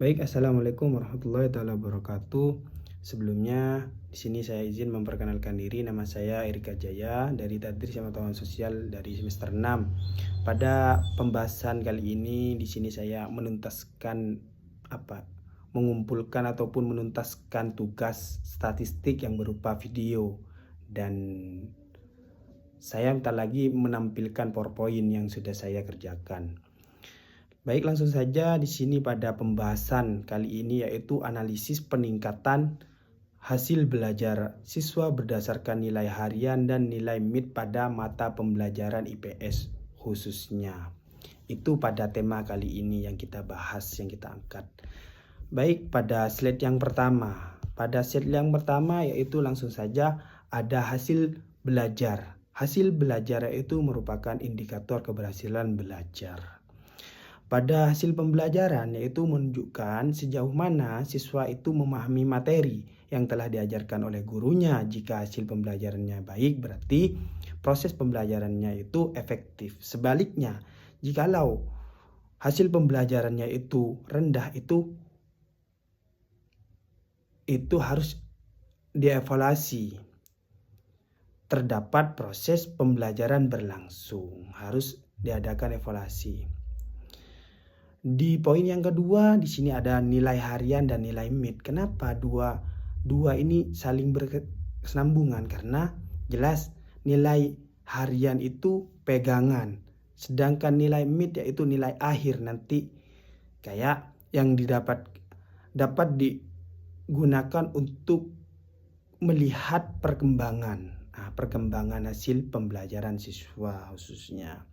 Baik, assalamualaikum warahmatullahi wabarakatuh. Sebelumnya, di sini saya izin memperkenalkan diri. Nama saya Erika Jaya dari Tadris Pengetahuan Sosial dari semester 6. Pada pembahasan kali ini, di sini saya menuntaskan mengumpulkan ataupun menuntaskan tugas statistik yang berupa video, dan saya minta lagi menampilkan PowerPoint yang sudah saya kerjakan. Baik, langsung saja di sini pada pembahasan kali ini, yaitu analisis peningkatan hasil belajar siswa berdasarkan nilai harian dan nilai MIT pada mata pembelajaran IPS khususnya. Itu pada tema kali ini yang kita bahas, yang kita angkat. Baik, pada slide yang pertama. Pada slide yang pertama yaitu langsung saja ada hasil belajar. Hasil belajar itu merupakan indikator keberhasilan belajar. Pada hasil pembelajaran yaitu menunjukkan sejauh mana siswa itu memahami materi yang telah diajarkan oleh gurunya. Jika hasil pembelajarannya baik, berarti proses pembelajarannya itu efektif. Sebaliknya, jikalau hasil pembelajarannya itu rendah, itu harus dievaluasi. Terdapat proses pembelajaran berlangsung, harus diadakan evaluasi. Di poin yang kedua, di sini ada nilai harian dan nilai MIT. Kenapa dua ini saling berkesinambungan? Karena jelas nilai harian itu pegangan, sedangkan nilai MIT yaitu nilai akhir nanti, kayak yang dapat digunakan untuk melihat perkembangan hasil pembelajaran siswa khususnya.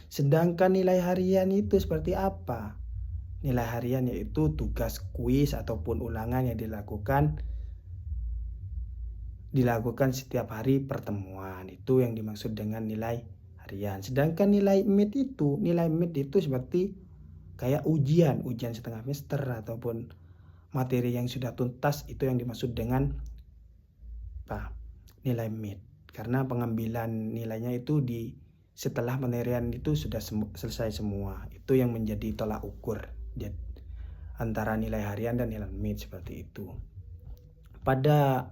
Sedangkan nilai harian itu seperti apa? Nilai harian yaitu tugas kuis ataupun ulangan yang dilakukan setiap hari pertemuan. Itu yang dimaksud dengan nilai harian. Sedangkan nilai MIT itu seperti kayak ujian setengah semester ataupun materi yang sudah tuntas, itu yang dimaksud dengan nilai MIT. Karena pengambilan nilainya itu setelah penilaian itu sudah selesai semua. Itu yang menjadi tolak ukur antara nilai harian dan nilai MIT, seperti itu. Pada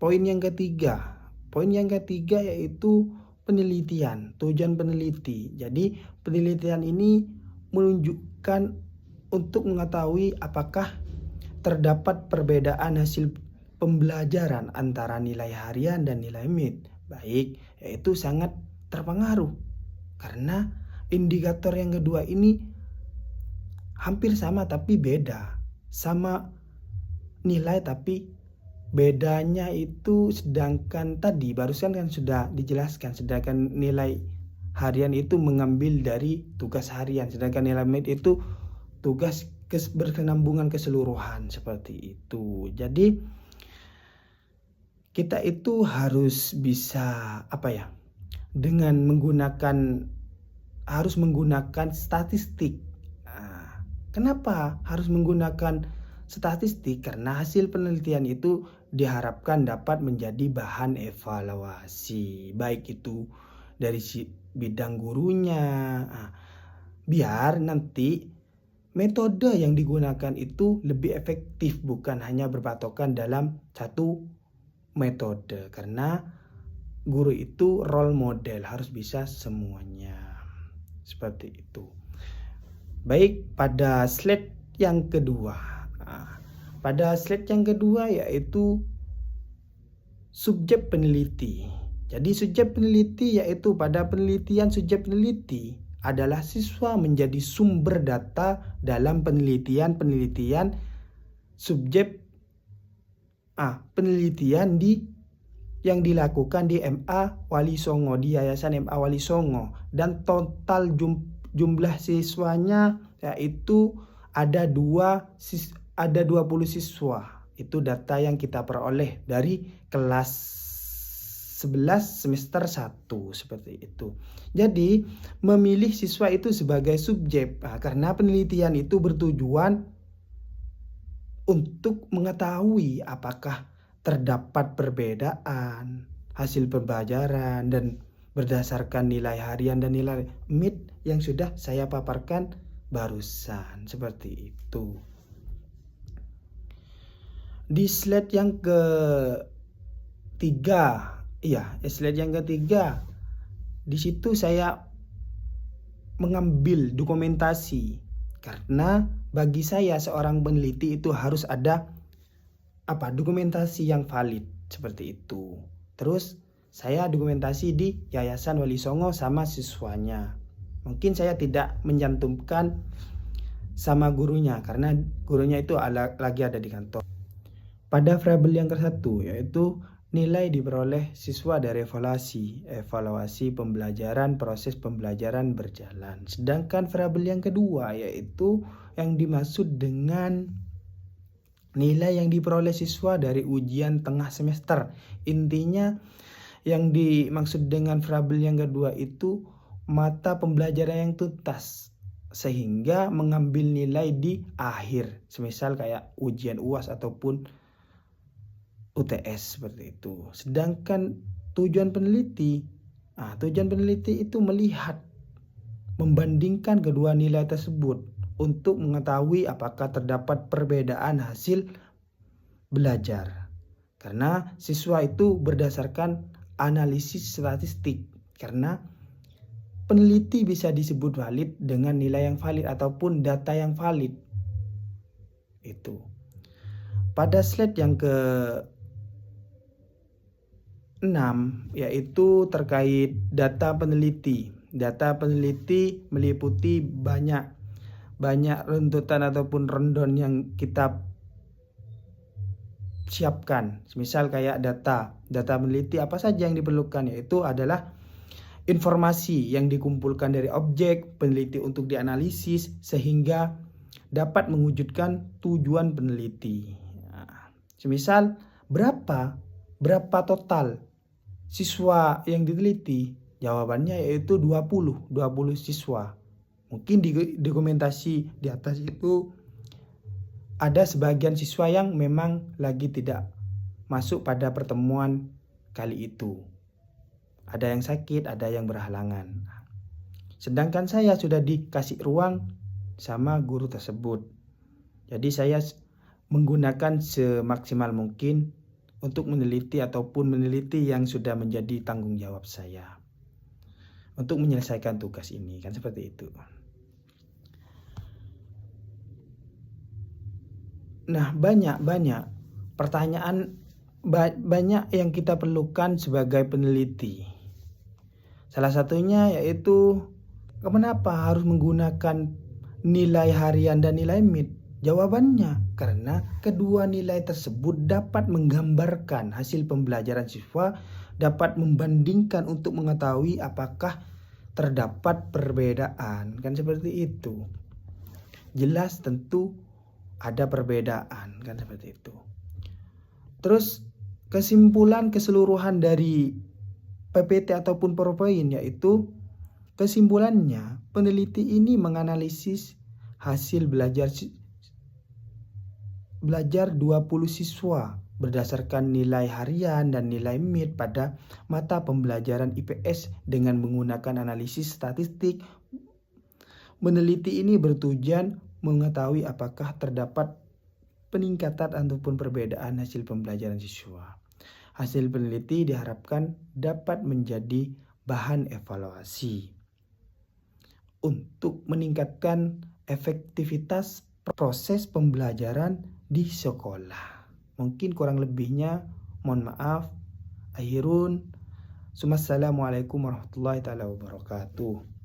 poin yang ketiga yaitu penelitian, tujuan peneliti. Jadi penelitian ini menunjukkan untuk mengetahui apakah terdapat perbedaan hasil pembelajaran antara nilai harian dan nilai MIT. Baik, yaitu sangat terpengaruh karena indikator yang kedua ini hampir sama tapi beda. Sama nilai tapi bedanya itu, sedangkan tadi barusan kan sudah dijelaskan, sedangkan nilai harian itu mengambil dari tugas harian, sedangkan nilai MIT itu tugas berkenambungan keseluruhan, seperti itu. Jadi kita itu harus bisa dengan harus menggunakan statistik. Kenapa harus menggunakan statistik? Karena hasil penelitian itu diharapkan dapat menjadi bahan evaluasi, baik itu dari bidang gurunya, biar nanti metode yang digunakan itu lebih efektif, bukan hanya berpatokan dalam satu metode. Karena guru itu role model, harus bisa semuanya, seperti itu. Baik, pada slide yang kedua. Pada slide yang kedua yaitu subjek peneliti. Jadi subjek peneliti yaitu pada penelitian subjek peneliti adalah siswa menjadi sumber data dalam penelitian subjek penelitian yang dilakukan di MA Wali Songo, di Yayasan MA Wali Songo, dan total jumlah siswanya yaitu ada 20 siswa. Itu data yang kita peroleh dari kelas 11 semester 1, seperti itu. Jadi memilih siswa itu sebagai subjek karena penelitian itu bertujuan untuk mengetahui apakah terdapat perbedaan hasil pembelajaran dan berdasarkan nilai harian dan nilai MIT yang sudah saya paparkan barusan. Seperti itu. Di slide yang slide yang ketiga, di situ saya mengambil dokumentasi, karena bagi saya seorang peneliti itu harus ada dokumentasi yang valid, seperti itu. Terus saya dokumentasi di Yayasan Wali Songo sama siswanya. Mungkin saya tidak mencantumkan sama gurunya karena gurunya itu lagi ada di kantor. Pada variabel yang ke-1 yaitu nilai diperoleh siswa dari evaluasi pembelajaran, proses pembelajaran berjalan. Sedangkan variabel yang kedua yaitu yang dimaksud dengan nilai yang diperoleh siswa dari ujian tengah semester. Intinya yang dimaksud dengan variabel yang kedua itu mata pembelajaran yang tuntas, sehingga mengambil nilai di akhir, semisal kayak ujian UAS ataupun UTS, seperti itu. Sedangkan tujuan peneliti itu melihat, membandingkan kedua nilai tersebut untuk mengetahui apakah terdapat perbedaan hasil belajar. Karena siswa itu berdasarkan analisis statistik, karena peneliti bisa disebut valid dengan nilai yang valid ataupun data yang valid. Itu. Pada slide yang ke-6 yaitu terkait data peneliti. Data peneliti meliputi banyak runtutan ataupun rundown yang kita siapkan. Misal kayak data peneliti apa saja yang diperlukan, yaitu adalah informasi yang dikumpulkan dari objek peneliti untuk dianalisis sehingga dapat mewujudkan tujuan peneliti. Semisal berapa total siswa yang diteliti? Jawabannya yaitu 20 siswa. Mungkin di dokumentasi di atas itu ada sebagian siswa yang memang lagi tidak masuk pada pertemuan kali itu. Ada yang sakit, ada yang berhalangan. Sedangkan saya sudah dikasih ruang sama guru tersebut. Jadi saya menggunakan semaksimal mungkin untuk meneliti yang sudah menjadi tanggung jawab saya untuk menyelesaikan tugas ini, kan seperti itu. Nah, banyak pertanyaan, banyak yang kita perlukan sebagai peneliti. Salah satunya yaitu kenapa harus menggunakan nilai harian dan nilai mid? Jawabannya karena kedua nilai tersebut dapat menggambarkan hasil pembelajaran siswa, dapat membandingkan untuk mengetahui apakah terdapat perbedaan, kan seperti itu. Jelas tentu ada perbedaan, kan seperti itu. Terus kesimpulan keseluruhan dari PPT ataupun PowerPoint yaitu kesimpulannya peneliti ini menganalisis hasil belajar 20 siswa berdasarkan nilai harian dan nilai mid pada mata pembelajaran IPS dengan menggunakan analisis statistik. Peneliti ini bertujuan mengetahui apakah terdapat peningkatan ataupun perbedaan hasil pembelajaran siswa. Hasil peneliti diharapkan dapat menjadi bahan evaluasi untuk meningkatkan efektivitas proses pembelajaran di sekolah. Mungkin kurang lebihnya mohon maaf. Akhirun. Assalamualaikum warahmatullahi wabarakatuh.